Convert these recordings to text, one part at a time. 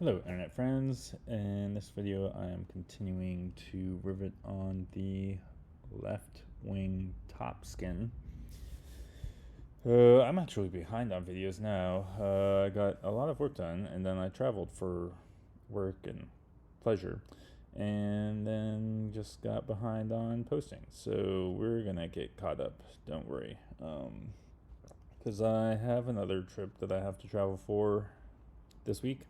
Hello internet friends. In this video I am continuing to rivet on the left wing top skin. I'm actually behind on videos now. I got a lot of work done and then I traveled for work and pleasure and then just got behind on posting. So we're gonna get caught up, don't worry. Because I have another trip that I have to travel for this week.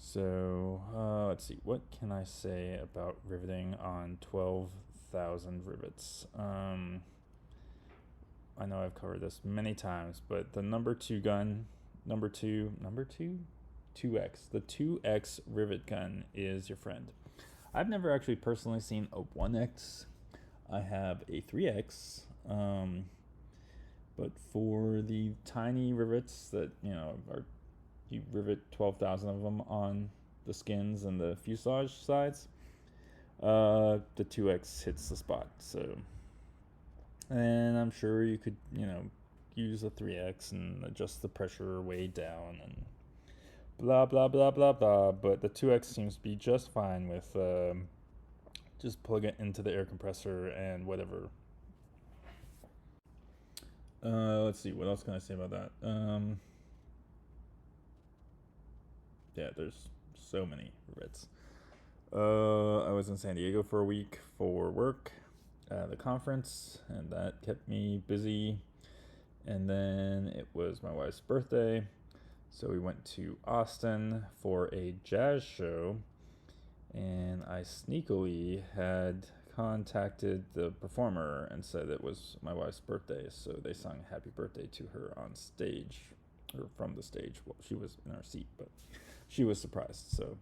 So let's see, what can I say about riveting on 12,000 rivets? I know I've covered this many times, but the number 2 gun, number 2X, the 2X rivet gun is your friend. I've never actually personally seen a 1X. I have a 3X, but for the tiny rivets that, you rivet 12,000 of them on the skins and the fuselage sides, the 2X hits the spot. So, and I'm sure you could, use a 3X and adjust the pressure way down and blah, blah, blah, blah, blah. But the 2X seems to be just fine with just plug it into the air compressor and whatever. Let's see, what else can I say about that? Yeah, there's so many rivets. I was in San Diego for a week for work at the conference, and that kept me busy. And then it was my wife's birthday, so we went to Austin for a jazz show, and I sneakily had contacted the performer and said it was my wife's birthday, so they sung happy birthday to her on stage, or from the stage. Well, she was in her seat, but she was surprised, so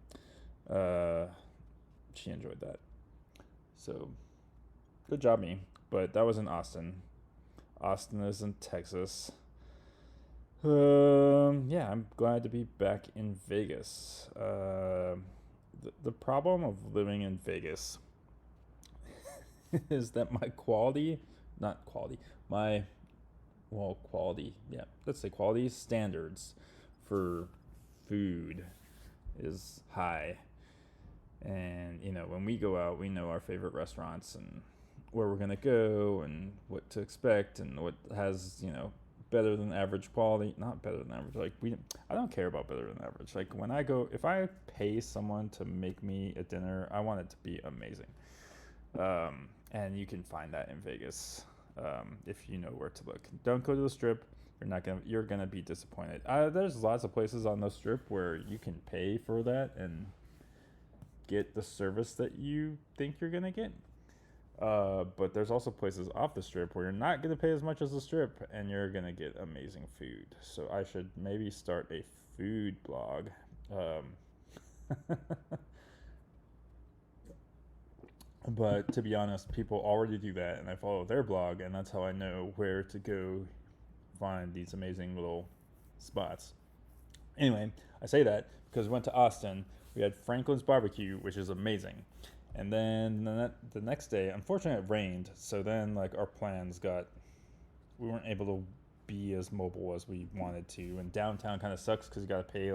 she enjoyed that. So good job me. But that was in Austin. Austin is in Texas. Yeah, I'm glad to be back in Vegas. The problem of living in Vegas is that my quality, not quality, my, well, quality, yeah, let's say quality standards for food is high. And, when we go out, we know our favorite restaurants and where we're going to go and what to expect and what has, better than average quality. Not better than average. I don't care about better than average. Like, when I go, if I pay someone to make me a dinner, I want it to be amazing. And you can find that in Vegas if you know where to look. Don't go to the Strip. You're gonna be disappointed. There's lots of places on the Strip where you can pay for that and get the service that you think you're gonna get. But there's also places off the Strip where you're not gonna pay as much as the Strip and you're gonna get amazing food. So I should maybe start a food blog. But to be honest, people already do that, and I follow their blog, and that's how I know where to go find these amazing little spots. Anyway, I say that because we went to Austin. We had Franklin's Barbecue, which is amazing. And then the next day, unfortunately, it rained. So then, our plans we weren't able to be as mobile as we wanted to. And downtown kind of sucks because you got to pay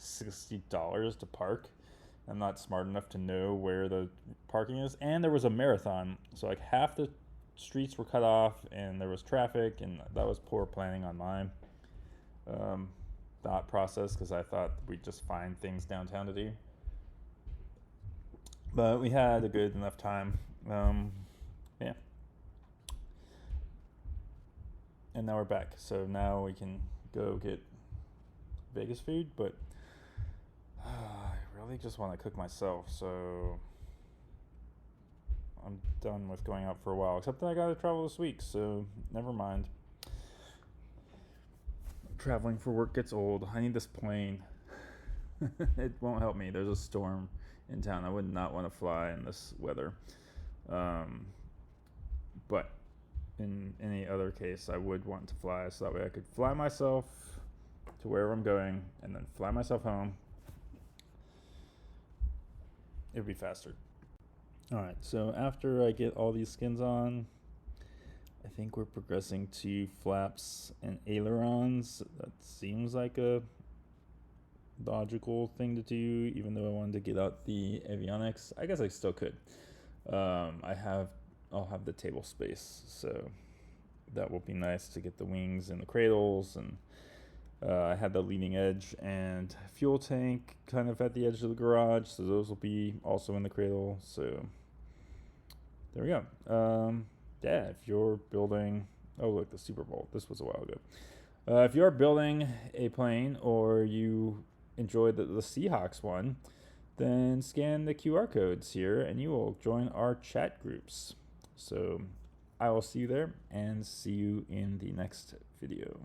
$60 to park. I'm not smart enough to know where the parking is. And there was a marathon. So, half the streets were cut off and there was traffic. And that was poor planning on my thought process because I thought we'd just find things downtown to do. But we had a good enough time. Yeah. And now we're back. So now we can go get Vegas food. But I really just want to cook myself. So I'm done with going out for a while. Except that I got to travel this week. So never mind. Traveling for work gets old. I need this plane. It won't help me. There's a storm in town. I would not want to fly in this weather. But in any other case, I would want to fly so that way I could fly myself to wherever I'm going and then fly myself home. It would be faster. Alright, so after I get all these skins on, I think we're progressing to flaps and ailerons. That seems like a logical thing to do, even though I wanted to get out the avionics. I guess I still could. I'll have the table space, so that will be nice to get the wings and the cradles, and I had the leading edge and fuel tank kind of at the edge of the garage, so those will be also in the cradle. So there we go. Yeah, if you're building, oh look, the Super Bowl. This was a while ago. If you're building a plane or you enjoyed the Seahawks one, then scan the QR codes here and you will join our chat groups. So I will see you there and see you in the next video.